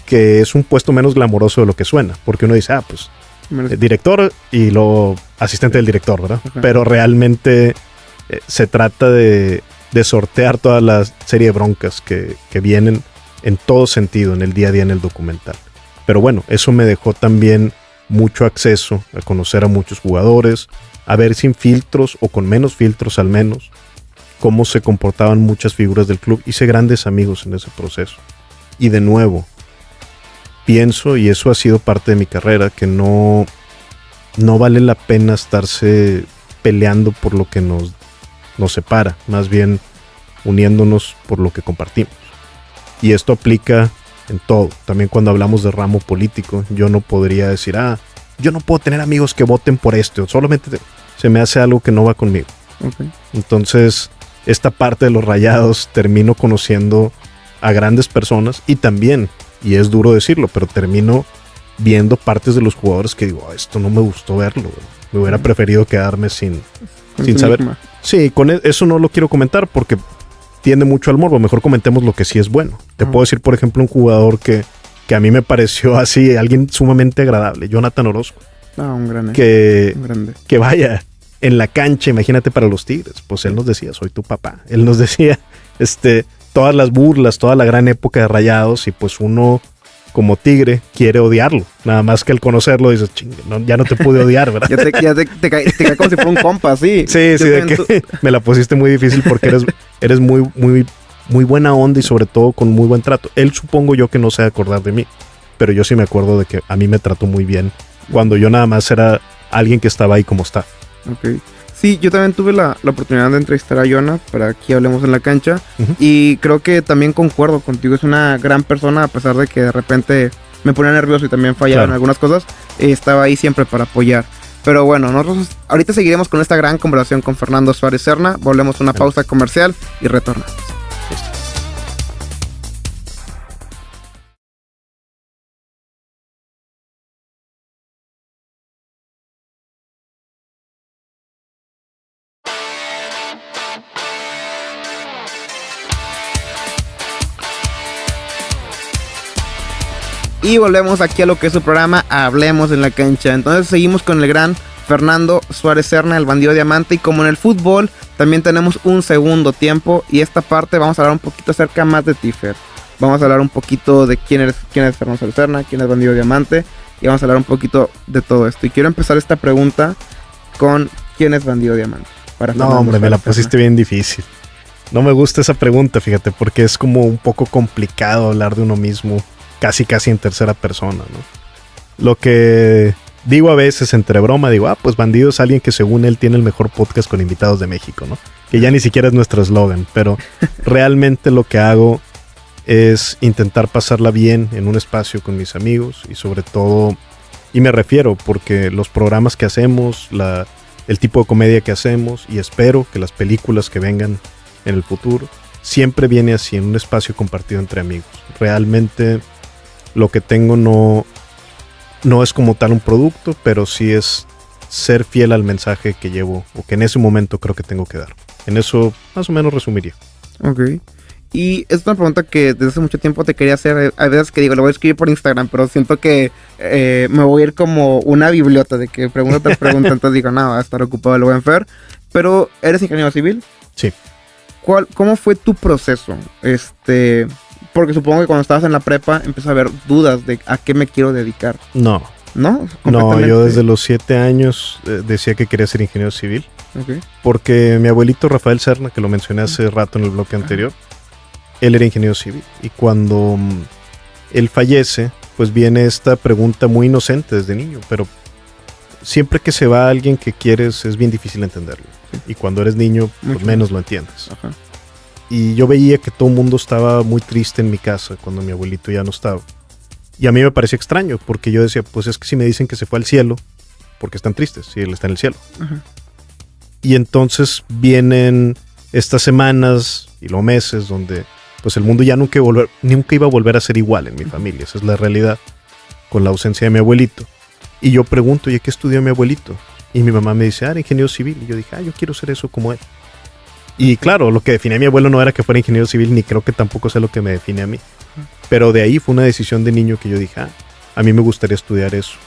Que es un puesto menos glamoroso de lo que suena, porque uno dice, pues, director y luego asistente del director, ¿verdad? Okay. Pero realmente se trata de sortear toda la serie de broncas que vienen en todo sentido en el día a día en el documental. Pero bueno, eso me dejó también mucho acceso a conocer a muchos jugadores, a ver sin filtros o con menos filtros al menos, cómo se comportaban muchas figuras del club. Hice grandes amigos en ese proceso. Y de nuevo, pienso, y eso ha sido parte de mi carrera, que no vale la pena estarse peleando por lo que nos separa, más bien uniéndonos por lo que compartimos. Y esto aplica en todo. También cuando hablamos de ramo político, yo no podría decir, yo no puedo tener amigos que voten por esto, solamente se me hace algo que no va conmigo. Okay. Entonces, esta parte de los Rayados termino conociendo a grandes personas y también y es duro decirlo, pero termino viendo partes de los jugadores que digo, esto no me gustó verlo, güey. Me hubiera preferido quedarme sin saber. Sí, eso no lo quiero comentar porque tiende mucho al morbo. Mejor comentemos lo que sí es bueno. Te puedo decir, por ejemplo, un jugador que a mí me pareció así, alguien sumamente agradable, Jonathan Orozco. Un grande. Que vaya, en la cancha, imagínate para los Tigres, pues él nos decía, soy tu papá. Él nos decía, todas las burlas, toda la gran época de Rayados, y pues uno como Tigre quiere odiarlo. Nada más que al conocerlo dices, chingue, ya no te pude odiar, ¿verdad? ya te cae como si fuera un compa, sí. Sí, de que me la pusiste muy difícil porque eres muy, muy, muy buena onda y sobre todo con muy buen trato. Él supongo yo que no se va a acordar de mí, pero yo sí me acuerdo de que a mí me trató muy bien cuando yo nada más era alguien que estaba ahí como staff. Ok. Sí, yo también tuve la oportunidad de entrevistar a Jonah para Aquí Hablemos en la Cancha. Y creo que también concuerdo contigo. Es una gran persona, a pesar de que de repente me ponía nervioso y también fallaba en algunas cosas. Estaba ahí siempre para apoyar. Pero bueno, nosotros ahorita seguiremos con esta gran conversación con Fernando Suárez Serna. Volvemos a una pausa comercial y retornamos. Y volvemos aquí a lo que es su programa Hablemos en la Cancha. Entonces seguimos con el gran Fernando Suárez Serna, el bandido diamante. Y como en el fútbol, también tenemos un segundo tiempo. Y esta parte vamos a hablar un poquito acerca más de ti, Fer. Vamos a hablar un poquito de quién es Fernando Suárez Serna, quién es bandido diamante. Y vamos a hablar un poquito de todo esto. Y quiero empezar esta pregunta con quién es bandido diamante. No, hombre, me la pusiste bien difícil. No me gusta esa pregunta, fíjate, porque es como un poco complicado hablar de uno mismo. Casi en tercera persona, ¿no? Lo que digo a veces entre broma, digo, pues Bandido es alguien que según él tiene el mejor podcast con invitados de México, ¿no? Que ya ni siquiera es nuestro eslogan, pero realmente lo que hago es intentar pasarla bien en un espacio con mis amigos y sobre todo, y me refiero porque los programas que hacemos, el tipo de comedia que hacemos y espero que las películas que vengan en el futuro, siempre viene así en un espacio compartido entre amigos. Realmente lo que tengo no es como tal un producto, pero sí es ser fiel al mensaje que llevo o que en ese momento creo que tengo que dar. En eso más o menos resumiría. Ok. Y es una pregunta que desde hace mucho tiempo te quería hacer. Hay veces que digo, lo voy a escribir por Instagram, pero siento que me voy a ir como una bibliota de que pregunta tras pregunta. Entonces digo, no, va a estar ocupado el buen Fer. Pero, ¿eres ingeniero civil? Sí. ¿Cómo fue tu proceso? Porque supongo que cuando estabas en la prepa empiezas a haber dudas de a qué me quiero dedicar. No, yo desde los 7 años decía que quería ser ingeniero civil. Okay. Porque mi abuelito Rafael Serna, que lo mencioné hace rato en el bloque anterior, él era ingeniero civil. Y cuando él fallece, pues viene esta pregunta muy inocente desde niño, pero siempre que se va alguien que quieres es bien difícil entenderlo. Sí. Y cuando eres niño, pues menos lo entiendes. Ajá. Y yo veía que todo el mundo estaba muy triste en mi casa cuando mi abuelito ya no estaba. Y a mí me parecía extraño, porque yo decía, pues es que si me dicen que se fue al cielo, porque están tristes, si él está en el cielo. Ajá. Y entonces vienen estas semanas y los meses donde pues el mundo ya nunca iba a volver a ser igual en mi familia. Esa es la realidad, con la ausencia de mi abuelito. Y yo pregunto, ¿y qué estudió mi abuelito? Y mi mamá me dice, era ingeniero civil. Y yo dije, yo quiero ser eso como él. Y claro, lo que definía a mi abuelo no era que fuera ingeniero civil, ni creo que tampoco sea lo que me define a mí. Pero de ahí fue una decisión de niño que yo dije, a mí me gustaría estudiar eso.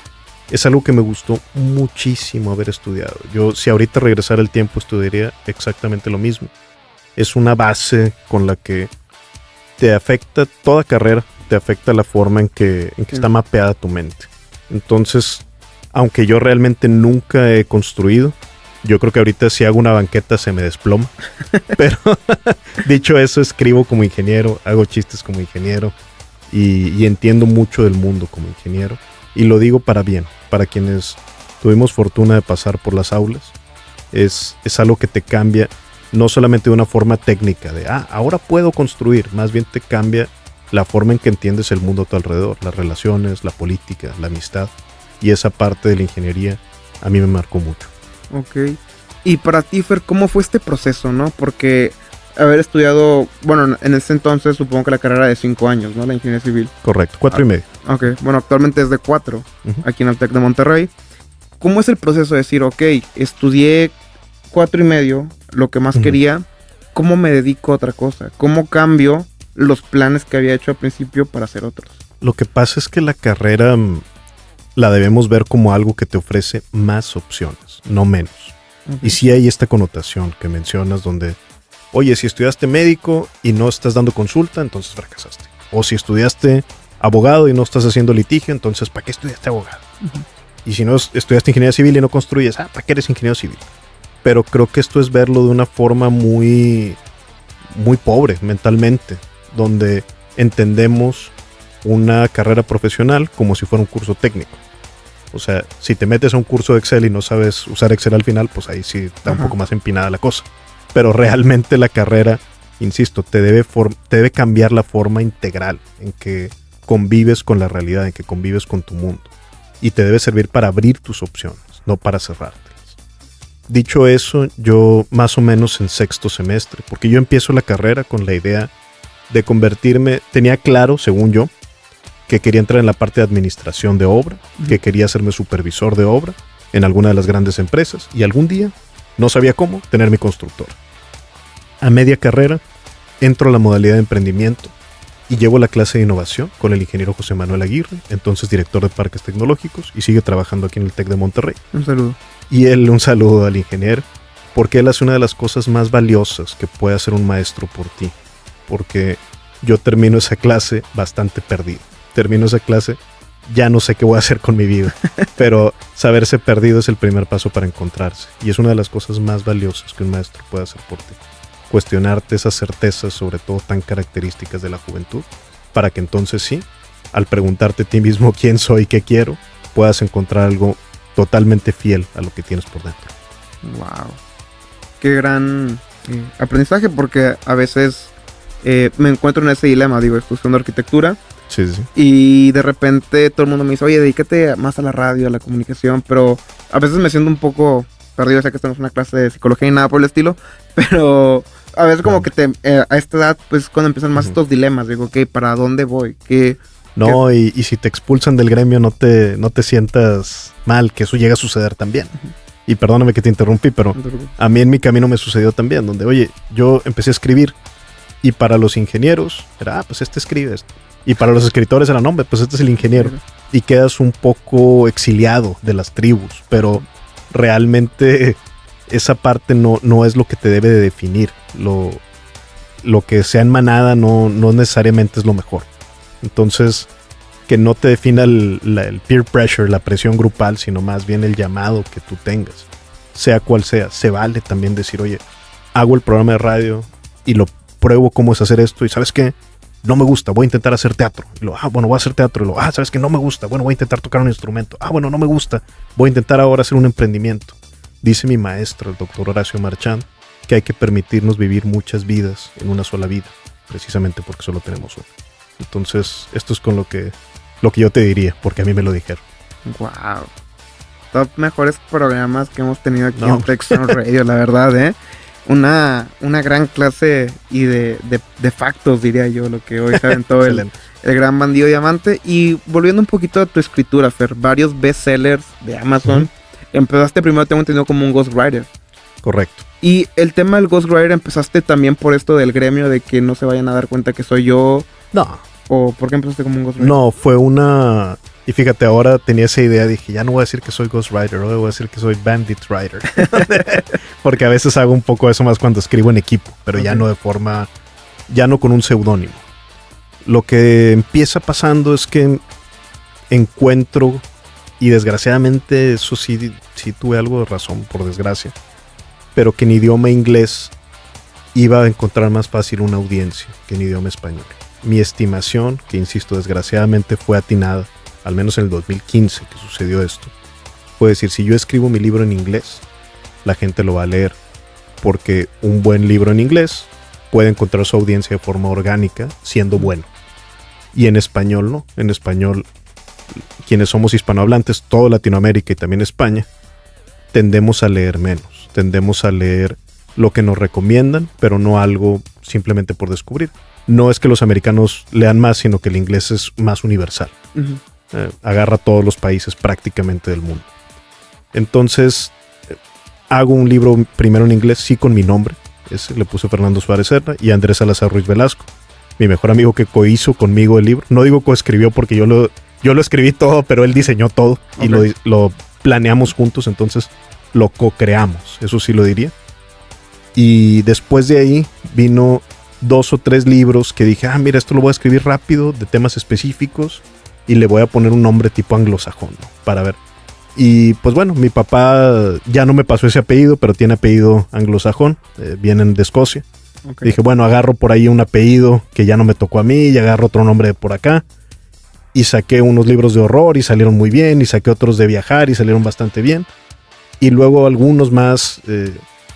Es algo que me gustó muchísimo haber estudiado. Yo, si ahorita regresara el tiempo, estudiaría exactamente lo mismo. Es una base con la que te afecta toda carrera, te afecta la forma en que está mapeada tu mente. Entonces, aunque yo realmente nunca he construido, yo creo que ahorita si hago una banqueta se me desploma. Pero dicho eso, escribo como ingeniero, hago chistes como ingeniero y entiendo mucho del mundo como ingeniero. Y lo digo para bien, para quienes tuvimos fortuna de pasar por las aulas. Es algo que te cambia, no solamente de una forma técnica, de ahora puedo construir, más bien te cambia la forma en que entiendes el mundo a tu alrededor, las relaciones, la política, la amistad. Y esa parte de la ingeniería a mí me marcó mucho. Ok. Y para ti, Fer, ¿cómo fue este proceso, no? Porque haber estudiado, bueno, en ese entonces supongo que la carrera de 5 años, ¿no? La ingeniería civil. Correcto, 4 y medio. Ok, bueno, actualmente es de 4, aquí en el TEC de Monterrey. ¿Cómo es el proceso de decir, ok, estudié 4 y medio, lo que más quería, ¿cómo me dedico a otra cosa? ¿Cómo cambio los planes que había hecho al principio para hacer otros? Lo que pasa es que la carrera la debemos ver como algo que te ofrece más opciones, no menos. Y sí hay esta connotación que mencionas donde, oye, si estudiaste médico y no estás dando consulta, entonces fracasaste. O si estudiaste abogado y no estás haciendo litigio, entonces ¿para qué estudiaste abogado? Y si no estudiaste ingeniería civil y no construyes, ¿para qué eres ingeniero civil? Pero creo que esto es verlo de una forma muy, muy pobre mentalmente, donde entendemos una carrera profesional como si fuera un curso técnico. O sea, si te metes a un curso de Excel y no sabes usar Excel al final, pues ahí sí está un poco más empinada la cosa. Pero realmente la carrera, insisto, te debe cambiar la forma integral en que convives con la realidad, en que convives con tu mundo. Y te debe servir para abrir tus opciones, no para cerrártelas. Dicho eso, yo más o menos en 6º semestre, porque yo empiezo la carrera con la idea de convertirme, tenía claro, según yo, que quería entrar en la parte de administración de obra, que quería hacerme supervisor de obra en alguna de las grandes empresas y algún día, no sabía cómo, tener mi constructora. A media carrera, entro a la modalidad de emprendimiento y llevo la clase de innovación con el ingeniero José Manuel Aguirre, entonces director de parques tecnológicos y sigue trabajando aquí en el TEC de Monterrey. Un saludo. Y un saludo al ingeniero, porque él hace una de las cosas más valiosas que puede hacer un maestro por ti, porque yo termino esa clase bastante perdido. Termino esa clase, ya no sé qué voy a hacer con mi vida, pero saberse perdido es el primer paso para encontrarse, y es una de las cosas más valiosas que un maestro puede hacer por ti. Cuestionarte esas certezas, sobre todo tan características de la juventud, para que entonces sí, al preguntarte a ti mismo quién soy, qué quiero, puedas encontrar algo totalmente fiel a lo que tienes por dentro. Wow. Qué gran aprendizaje, porque a veces me encuentro en ese dilema, digo, estudiando arquitectura. Sí, sí. Y de repente todo el mundo me dice, oye, dedícate más a la radio, a la comunicación, pero a veces me siento un poco perdido, ya que estamos en una clase de psicología y nada por el estilo, pero a veces como que a esta edad, pues cuando empiezan más estos dilemas, digo, ok, ¿para dónde voy? No, y si te expulsan del gremio no te sientas mal, que eso llega a suceder también. Y perdóname que te interrumpí, pero a mí en mi camino me sucedió también, donde, oye, yo empecé a escribir y para los ingenieros era, pues este escribe esto. Y para los escritores era, nombre, pues este es el ingeniero. Y quedas un poco exiliado de las tribus, pero realmente esa parte no es lo que te debe de definir. Lo que sea en manada no necesariamente es lo mejor. Entonces, que no te defina el peer pressure, la presión grupal, sino más bien el llamado que tú tengas. Sea cual sea, se vale también decir, oye, hago el programa de radio y lo pruebo cómo es hacer esto y ¿sabes qué? No me gusta, voy a intentar hacer teatro. Y bueno, voy a hacer teatro. Y ¿sabes qué? No me gusta, bueno, voy a intentar tocar un instrumento. Bueno, no me gusta, voy a intentar ahora hacer un emprendimiento. Dice mi maestro, el doctor Horacio Marchand, que hay que permitirnos vivir muchas vidas en una sola vida, precisamente porque solo tenemos una. Entonces, esto es con lo que yo te diría, porque a mí me lo dijeron. Wow. Top mejores programas que hemos tenido aquí en Texan Radio, la verdad, ¿eh? Una gran clase y de factos, diría yo, lo que hoy se aventó el gran Bandido Diamante. Y volviendo un poquito a tu escritura, Fer, varios bestsellers de Amazon. Empezaste primero, tengo entendido, como un ghostwriter. Correcto. Y el tema del ghostwriter, ¿empezaste también por esto del gremio, de que no se vayan a dar cuenta que soy yo? No. ¿O por qué empezaste como un ghostwriter? No, fue una... Y fíjate, ahora tenía esa idea, dije, ya no voy a decir que soy ghostwriter, ahora voy a decir que soy bandit writer. Porque a veces hago un poco eso más cuando escribo en equipo, pero ya no de forma, ya no con un seudónimo. Lo que empieza pasando es que encuentro, y desgraciadamente eso sí tuve algo de razón, por desgracia, pero que en idioma inglés iba a encontrar más fácil una audiencia que en idioma español. Mi estimación, que insisto, desgraciadamente fue atinada, al menos en el 2015 que sucedió esto, fue decir, si yo escribo mi libro en inglés, la gente lo va a leer, porque un buen libro en inglés puede encontrar su audiencia de forma orgánica, siendo bueno. Y en español no, en español, quienes somos hispanohablantes, toda Latinoamérica y también España, tendemos a leer menos, tendemos a leer lo que nos recomiendan, pero no algo simplemente por descubrir. No es que los americanos lean más, sino que el inglés es más universal. Agarra a todos los países prácticamente del mundo. Entonces, hago un libro primero en inglés, sí, con mi nombre. Le puse Fernando Suárez Serna y Andrés Salazar Ruiz Velasco, mi mejor amigo que cohizo conmigo el libro. No digo coescribió porque yo lo escribí todo, pero él diseñó todo y lo planeamos juntos, entonces lo co-creamos, eso sí lo diría. Y después de ahí vino 2 o 3 libros que dije, mira, esto lo voy a escribir rápido, de temas específicos, y le voy a poner un nombre tipo anglosajón, ¿no? Para ver. Y pues bueno, mi papá ya no me pasó ese apellido, pero tiene apellido anglosajón, vienen de Escocia. Dije, bueno, agarro por ahí un apellido que ya no me tocó a mí, y agarro otro nombre de por acá. Y saqué unos libros de horror y salieron muy bien, y saqué otros de viajar y salieron bastante bien. Y luego algunos más,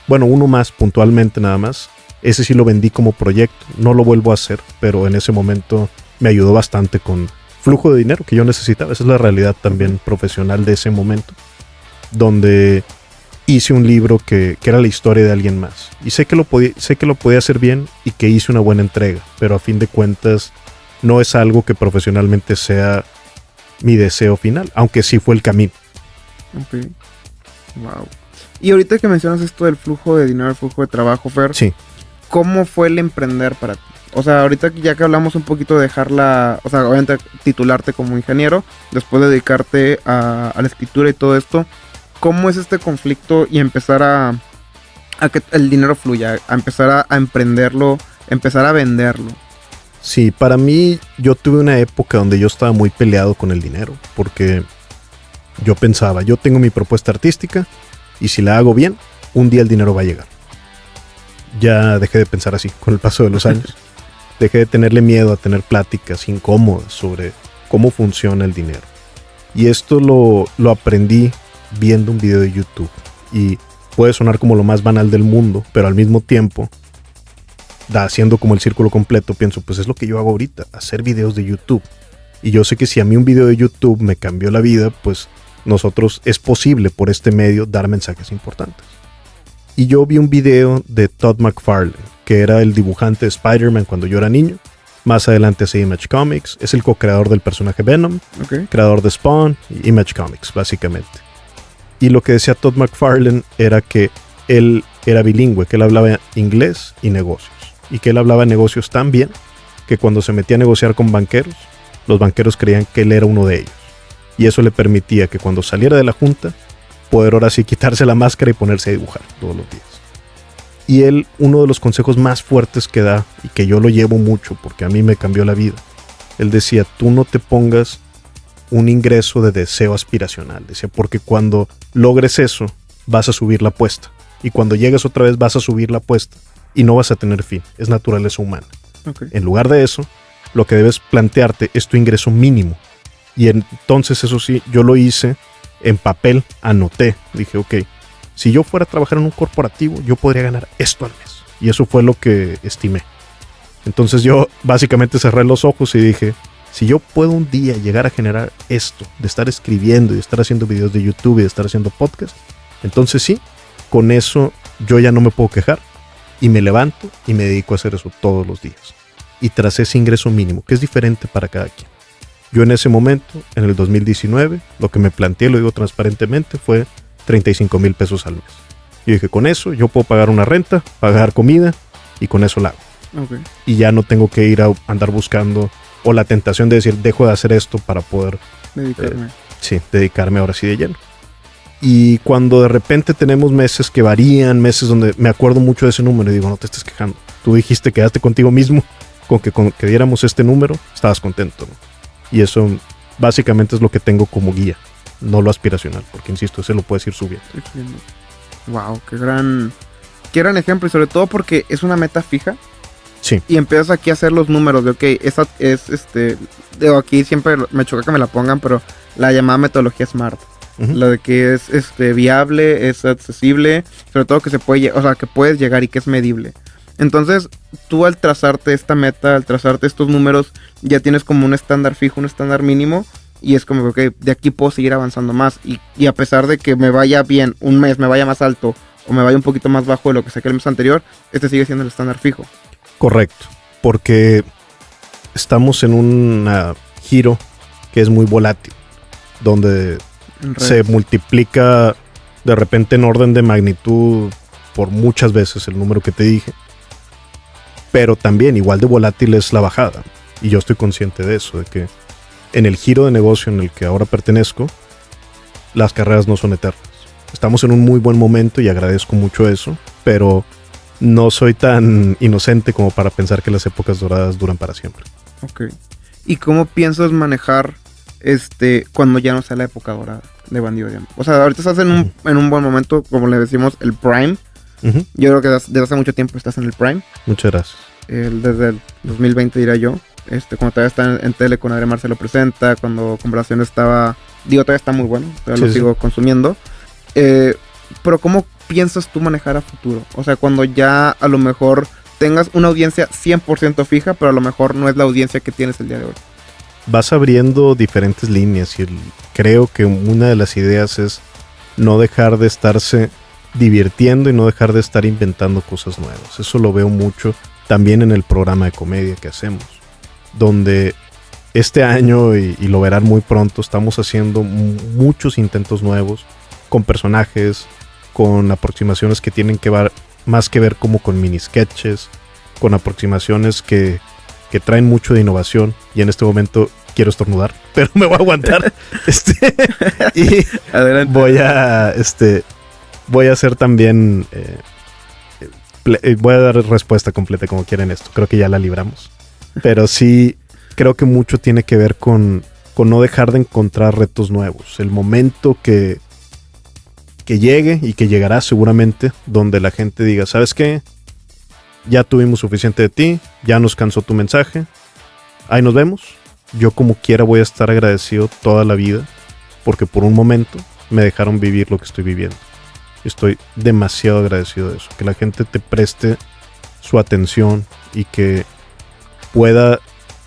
uno más puntualmente nada más. Ese sí lo vendí como proyecto, no lo vuelvo a hacer, pero en ese momento me ayudó bastante con flujo de dinero que yo necesitaba. Esa es la realidad también profesional de ese momento, donde hice un libro que era la historia de alguien más. Y sé que lo podía hacer bien y que hice una buena entrega, pero a fin de cuentas no es algo que profesionalmente sea mi deseo final, aunque sí fue el camino. Ok. Wow. Y ahorita que mencionas esto del flujo de dinero, el flujo de trabajo, Fer, sí. ¿Cómo fue el emprender para ti? O sea, ahorita ya que hablamos un poquito de obviamente titularte como ingeniero, después de dedicarte a la escritura y todo esto, ¿cómo es este conflicto y empezar a que el dinero fluya, a empezar a emprenderlo, empezar a venderlo? Sí, para mí yo tuve una época donde yo estaba muy peleado con el dinero, porque yo pensaba, yo tengo mi propuesta artística y si la hago bien, un día el dinero va a llegar. Ya dejé de pensar así con el paso de los años. Dejé de tenerle miedo a tener pláticas incómodas sobre cómo funciona el dinero. Y esto lo aprendí viendo un video de YouTube. Y puede sonar como lo más banal del mundo, pero al mismo tiempo, haciendo como el círculo completo, pienso, pues es lo que yo hago ahorita, hacer videos de YouTube. Y yo sé que si a mí un video de YouTube me cambió la vida, pues es posible por este medio dar mensajes importantes. Y yo vi un video de Todd McFarlane, que era el dibujante de Spider-Man cuando yo era niño. Más adelante hace Image Comics, es el co-creador del personaje Venom, creador de Spawn y Image Comics, básicamente. Y lo que decía Todd McFarlane era que él era bilingüe, que él hablaba inglés y negocios. Y que él hablaba negocios tan bien que cuando se metía a negociar con banqueros, los banqueros creían que él era uno de ellos. Y eso le permitía que cuando saliera de la junta, poder ahora sí quitarse la máscara y ponerse a dibujar todos los días. Y él, uno de los consejos más fuertes que da, y que yo lo llevo mucho porque a mí me cambió la vida, él decía, tú no te pongas un ingreso de deseo aspiracional. Decía, porque cuando logres eso, vas a subir la apuesta. Y cuando llegues otra vez, vas a subir la apuesta. Y no vas a tener fin. Es naturaleza humana. En lugar de eso, lo que debes plantearte es tu ingreso mínimo. Y entonces, eso sí, yo lo hice en papel, anoté. Dije, ok, si yo fuera a trabajar en un corporativo, yo podría ganar esto al mes. Y eso fue lo que estimé. Entonces yo básicamente cerré los ojos y dije, si yo puedo un día llegar a generar esto, de estar escribiendo y de estar haciendo videos de YouTube y de estar haciendo podcast, entonces sí, con eso yo ya no me puedo quejar y me levanto y me dedico a hacer eso todos los días. Y tras ese ingreso mínimo, que es diferente para cada quien. Yo en ese momento, en el 2019, lo que me planteé, lo digo transparentemente, fue 35 mil pesos al mes. Yo dije, con eso yo puedo pagar una renta, pagar comida y con eso la hago. Y ya no tengo que ir a andar buscando o la tentación de decir, dejo de hacer esto para poder dedicarme ahora sí de lleno. Y cuando de repente tenemos meses que varían, meses donde me acuerdo mucho de ese número y digo, no te estés quejando. Tú dijiste, quedaste contigo mismo con que diéramos este número, estabas contento, ¿no? Y eso básicamente es lo que tengo como guía, no lo aspiracional, porque insisto, ese lo puedes ir subiendo. Wow, qué gran ejemplo, y sobre todo porque es una meta fija. Sí. Y empiezas aquí a hacer los números de, ok, esa es aquí siempre me choca que me la pongan, pero la llamada metodología SMART. La de que es viable, es accesible, sobre todo que se puede, o sea, que puedes llegar y que es medible. Entonces, tú al trazarte esta meta, al trazarte estos números, ya tienes como un estándar fijo, un estándar mínimo, y es como que, ok, de aquí puedo seguir avanzando más, y a pesar de que me vaya bien, un mes me vaya más alto, o me vaya un poquito más bajo de lo que saqué el mes anterior, este sigue siendo el estándar fijo. Correcto, porque estamos en un giro que es muy volátil, donde se multiplica de repente en orden de magnitud por muchas veces el número que te dije, pero también igual de volátil es la bajada, y yo estoy consciente de eso, de que en el giro de negocio en el que ahora pertenezco, las carreras no son eternas. Estamos en un muy buen momento y agradezco mucho eso, pero no soy tan inocente como para pensar que las épocas doradas duran para siempre. Ok. ¿Y cómo piensas manejar cuando ya no sea la época dorada de Bandido Diamante? O sea, ahorita estás en un buen momento, como le decimos, el prime. Uh-huh. Yo creo que desde hace mucho tiempo estás en el prime. Muchas gracias. Desde el 2020 diría yo. Cuando todavía está en tele con Adrián Marcelo Presenta, cuando Conversación estaba... todavía está muy bueno, todavía lo sigo consumiendo. Pero ¿cómo piensas tú manejar a futuro? O sea, cuando ya a lo mejor tengas una audiencia 100% fija, pero a lo mejor no es la audiencia que tienes el día de hoy. Vas abriendo diferentes líneas y creo que una de las ideas es no dejar de estarse divirtiendo y no dejar de estar inventando cosas nuevas. Eso lo veo mucho también en el programa de comedia que hacemos, donde este año, y lo verán muy pronto, estamos haciendo muchos intentos nuevos con personajes, con aproximaciones que tienen que ver más que ver como con mini sketches, con aproximaciones que traen mucho de innovación, y en este momento quiero estornudar, pero me voy a aguantar. Y adelante. Voy a hacer también voy a dar respuesta completa como quieren esto. Creo que ya la libramos. Pero sí, creo que mucho tiene que ver con no dejar de encontrar retos nuevos. El momento que llegue, y que llegará seguramente, donde la gente diga, ¿sabes qué? Ya tuvimos suficiente de ti, ya nos cansó tu mensaje, ahí nos vemos. Yo como quiera voy a estar agradecido toda la vida, porque por un momento me dejaron vivir lo que estoy viviendo. Estoy demasiado agradecido de eso, que la gente te preste su atención y que pueda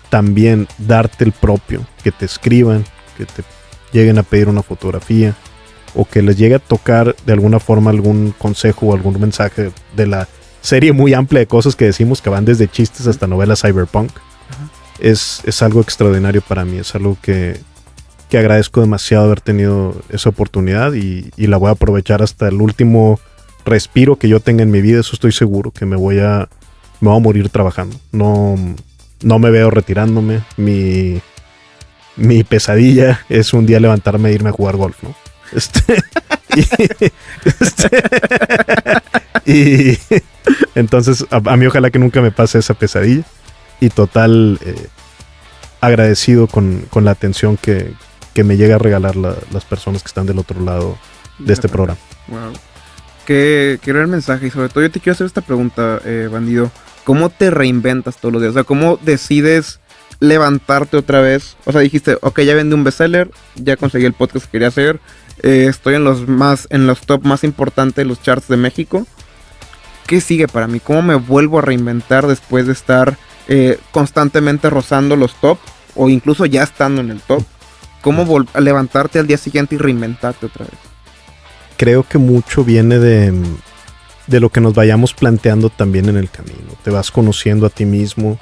también darte el propio, que te escriban, que te lleguen a pedir una fotografía, o que les llegue a tocar de alguna forma algún consejo o algún mensaje de la serie muy amplia de cosas que decimos, que van desde chistes hasta novelas cyberpunk. Es algo extraordinario para mí, es algo que agradezco demasiado haber tenido esa oportunidad, y la voy a aprovechar hasta el último respiro que yo tenga en mi vida. Eso estoy seguro, que me voy a morir trabajando. No me veo retirándome. Mi pesadilla es un día levantarme e irme a jugar golf, ¿no? Y entonces a mí ojalá que nunca me pase esa pesadilla, y total agradecido con la atención que me llega a regalar las personas que están del otro lado de este programa. Wow. Qué gran mensaje, y sobre todo yo te quiero hacer esta pregunta, Bandido. ¿Cómo te reinventas todos los días? O sea, ¿cómo decides levantarte otra vez? O sea, dijiste, ok, ya vendí un bestseller, ya conseguí el podcast que quería hacer, estoy en los top más importantes de los charts de México. ¿Qué sigue para mí? ¿Cómo me vuelvo a reinventar después de estar constantemente rozando los top, o incluso ya estando en el top? ¿Cómo levantarte al día siguiente y reinventarte otra vez? Creo que mucho viene de lo que nos vayamos planteando también en el camino. Te vas conociendo a ti mismo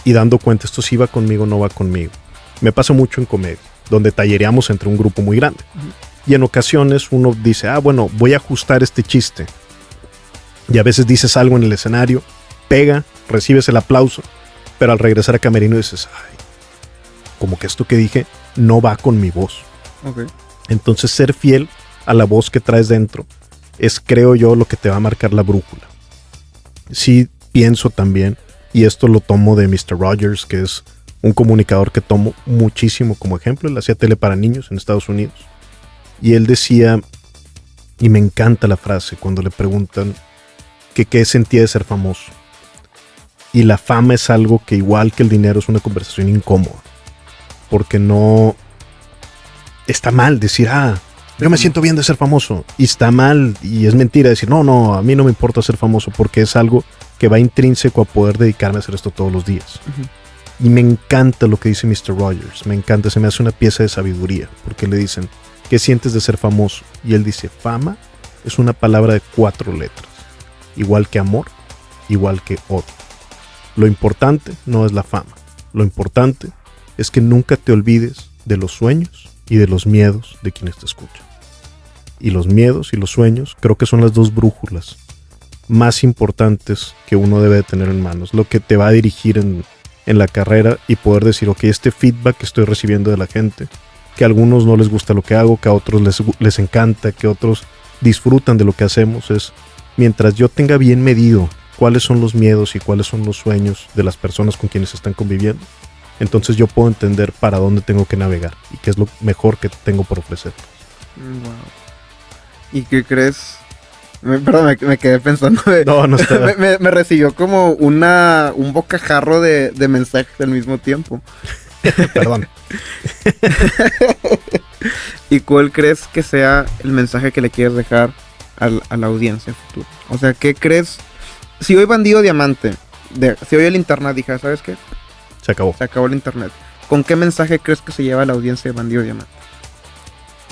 y dando cuenta, esto sí va conmigo, no va conmigo. Me pasa mucho en comedia, donde tallereamos entre un grupo muy grande. Y en ocasiones uno dice, bueno, voy a ajustar este chiste. Y a veces dices algo en el escenario, pega, recibes el aplauso, pero al regresar a camerino dices, como que esto que dije no va con mi voz. Okay. Entonces ser fiel a la voz que traes dentro es, creo yo, lo que te va a marcar la brújula. Sí pienso también, y esto lo tomo de Mr. Rogers, que es un comunicador que tomo muchísimo como ejemplo. Él hacía tele para niños en Estados Unidos, y él decía, y me encanta la frase, cuando le preguntan que qué sentía de ser famoso. Y la fama es algo que, igual que el dinero, es una conversación incómoda, porque no está mal decir, yo me siento bien de ser famoso, y está mal y es mentira decir, no, a mí no me importa ser famoso, porque es algo que va intrínseco a poder dedicarme a hacer esto todos los días. Y me encanta lo que dice Mr. Rogers, me encanta, se me hace una pieza de sabiduría, porque le dicen, ¿qué sientes de ser famoso? Y él dice, fama es una palabra de 4 letras. Igual que amor, igual que odio. Lo importante no es la fama. Lo importante es que nunca te olvides de los sueños y de los miedos de quienes te escuchan. Y los miedos y los sueños creo que son las 2 brújulas más importantes que uno debe de tener en manos. Lo que te va a dirigir en la carrera y poder decir, ok, este feedback que estoy recibiendo de la gente, que a algunos no les gusta lo que hago, que a otros les encanta, que otros disfrutan de lo que hacemos, es mientras yo tenga bien medido cuáles son los miedos y cuáles son los sueños de las personas con quienes están conviviendo, entonces yo puedo entender para dónde tengo que navegar y qué es lo mejor que tengo por ofrecer. Wow. ¿Y qué crees? Perdón, me quedé pensando. No estaba. me recibió como un bocajarro de mensajes al mismo tiempo. Perdón. ¿Y cuál crees que sea el mensaje que le quieres dejar a la audiencia futura? O sea, ¿qué crees? Si hoy Bandido Diamante, si hoy el internet dijera, ¿sabes qué? Se acabó. Se acabó el internet. ¿Con qué mensaje crees que se lleva la audiencia de Bandido Diamante?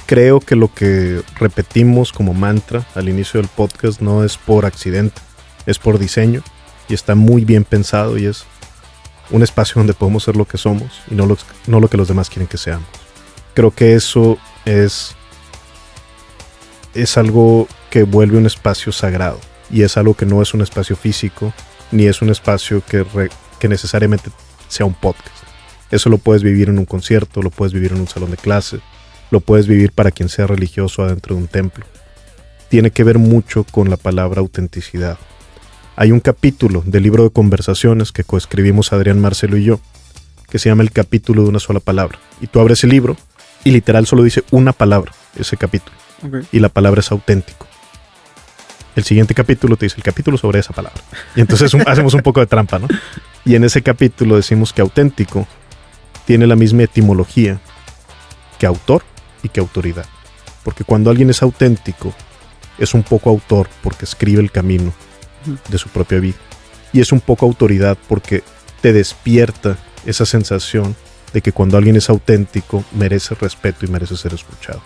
Creo que lo que repetimos como mantra al inicio del podcast no es por accidente, es por diseño y está muy bien pensado y es un espacio donde podemos ser lo que somos y no lo que los demás quieren que seamos. Creo que eso es algo que vuelve un espacio sagrado y es algo que no es un espacio físico ni es un espacio que necesariamente sea un podcast. Eso lo puedes vivir en un concierto, lo puedes vivir en un salón de clase, lo puedes vivir para quien sea religioso adentro de un templo. Tiene que ver mucho con la palabra autenticidad. Hay un capítulo del libro de conversaciones que coescribimos Adrián, Marcelo y yo, que se llama El capítulo de una sola palabra. Y tú abres el libro y literal solo dice una palabra, ese capítulo. Okay. Y la palabra es auténtico. El siguiente capítulo te dice el capítulo sobre esa palabra. Y entonces hacemos un poco de trampa, ¿no? Y en ese capítulo decimos que auténtico tiene la misma etimología que autor y que autoridad. Porque cuando alguien es auténtico, es un poco autor porque escribe el camino de su propia vida. Y es un poco autoridad porque te despierta esa sensación de que cuando alguien es auténtico, merece respeto y merece ser escuchado.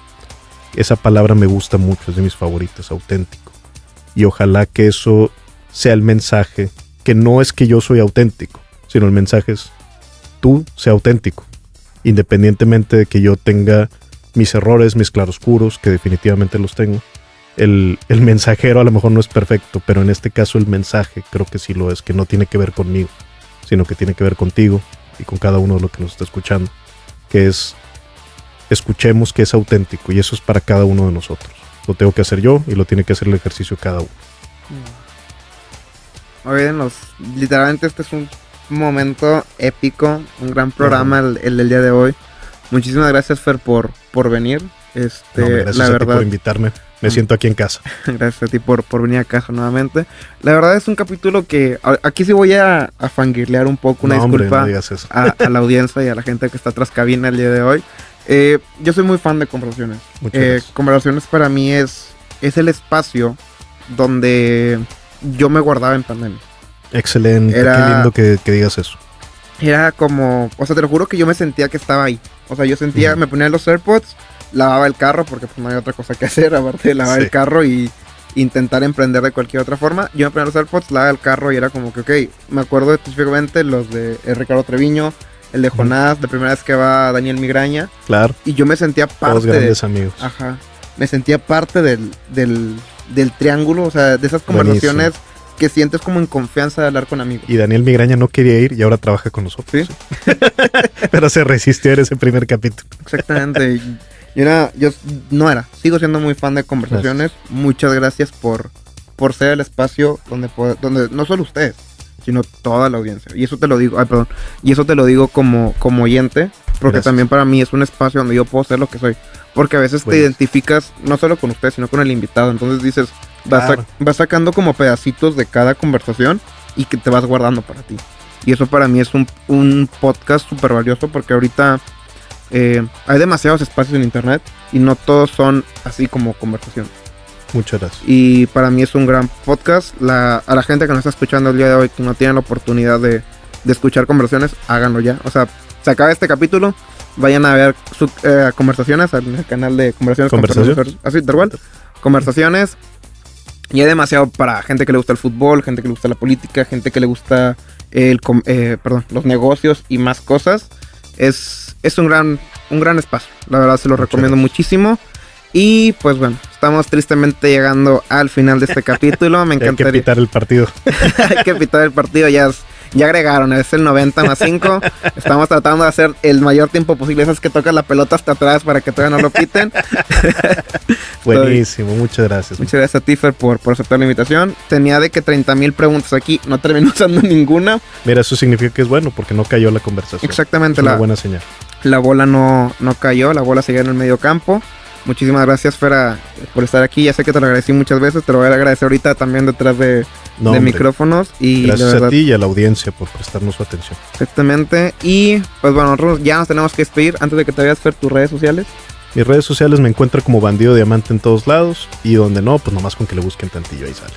Esa palabra me gusta mucho, es de mis favoritas, auténtico. Y ojalá que eso sea el mensaje, que no es que yo soy auténtico, sino el mensaje es, tú sea auténtico. Independientemente de que yo tenga mis errores, mis claroscuros, que definitivamente los tengo. El mensajero a lo mejor no es perfecto, pero en este caso el mensaje creo que sí lo es, que no tiene que ver conmigo, sino que tiene que ver contigo y con cada uno de los que nos está escuchando, que es, escuchemos que es auténtico y eso es para cada uno de nosotros. Lo tengo que hacer yo y lo tiene que hacer el ejercicio cada uno. Oigan, literalmente este es un momento épico, un gran programa el del día de hoy. Muchísimas gracias, Fer, por venir. Gracias la a verdad, ti por invitarme. Me siento aquí en casa. Gracias a ti por venir a casa nuevamente. La verdad es un capítulo que aquí sí voy a fangirlear un poco. Una disculpa no digas eso. a la audiencia y a la gente que está tras cabina el día de hoy. Yo soy muy fan de Conversaciones. Conversaciones para mí es el espacio donde yo me guardaba en pandemia. Excelente, qué lindo que digas eso. Era como, o sea, te lo juro que yo me sentía que estaba ahí. O sea, yo sentía, me ponía los AirPods, lavaba el carro porque pues no hay otra cosa que hacer aparte de lavar el carro y intentar emprender de cualquier otra forma. Yo me ponía los AirPods, lavaba el carro y era como que, ok, me acuerdo específicamente los de Ricardo Treviño, el de Jonás, la primera vez que va Daniel Migraña. Claro. Y yo me sentía parte todos grandes amigos. Ajá. Me sentía parte del triángulo, o sea, de esas conversaciones. Buenísimo. Que sientes como en confianza de hablar con amigos. Y Daniel Migraña no quería ir y ahora trabaja con nosotros. Sí. Pero se resistió en ese primer capítulo. Exactamente. Sigo siendo muy fan de Conversaciones. Gracias. Muchas gracias por ser el espacio donde no solo ustedes, sino toda la audiencia. Y eso te lo digo, y eso te lo digo como oyente, porque gracias. También para mí es un espacio donde yo puedo ser lo que soy. Porque a veces te identificas no solo con ustedes, sino con el invitado. Entonces dices, vas sacando como pedacitos de cada conversación y que te vas guardando para ti. Y eso para mí es un podcast súper valioso porque ahorita hay demasiados espacios en internet y no todos son así como conversación. Muchas gracias. Y para mí es un gran podcast. A la gente que nos está escuchando el día de hoy, que no tiene la oportunidad de escuchar conversaciones, háganlo ya. O sea, se acaba este capítulo, vayan a ver Conversaciones en el canal de Conversaciones. ¿Conversaciones? Así, tal cual. Conversaciones. Y hay demasiado para gente que le gusta el fútbol, gente que le gusta la política, gente que le gusta los negocios y más cosas. Es un gran espacio. La verdad se lo recomiendo muchísimo. Y pues bueno, estamos tristemente llegando al final de este capítulo. Me encantaría. Hay que pitar el partido. Hay que pitar el partido, ya agregaron, es el 90+5. Estamos tratando de hacer el mayor tiempo posible. Esas que tocas la pelota hasta atrás para que todavía no lo piten. Buenísimo, muchas gracias. Muchas gracias a ti, Fer, por aceptar la invitación. Tenía de que 30,000 preguntas aquí, no terminé usando ninguna. Mira, eso significa que es bueno, porque no cayó la conversación. Exactamente. Es una buena señal. La bola no cayó, la bola seguía en el medio campo. Muchísimas gracias, Fer, por estar aquí. Ya sé que te lo agradecí muchas veces. Te lo voy a agradecer ahorita también detrás de micrófonos. Y gracias a ti y a la audiencia por prestarnos su atención. Exactamente. Y pues bueno, nosotros ya nos tenemos que despedir. Antes de que te vayas, Fer, tus redes sociales. Mis redes sociales me encuentran como Bandido Diamante en todos lados. Y donde no, pues nomás con que le busquen tantillo, ahí sale.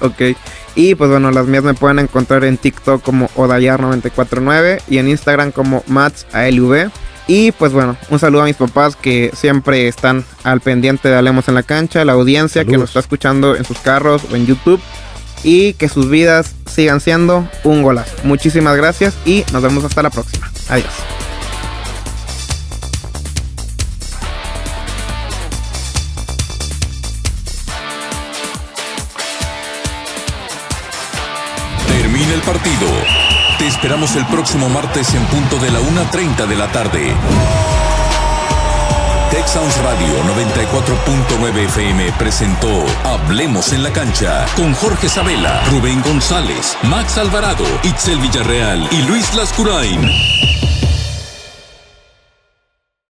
Ok. Y pues bueno, las mías me pueden encontrar en TikTok como Odayar949 y en Instagram como MatsALV. Y pues bueno, un saludo a mis papás que siempre están al pendiente de Hablemos en la Cancha, la audiencia que nos está escuchando en sus carros o en YouTube, y que sus vidas sigan siendo un golazo. Muchísimas gracias y nos vemos hasta la próxima. Adiós. Termina el partido. Te esperamos el próximo martes en punto de la 1:30 de la tarde. Tech Sounds Radio 94.9 FM presentó Hablemos en la Cancha con Jorge Sabela, Rubén González, Max Alvarado, Itzel Villarreal y Luis Lascurain.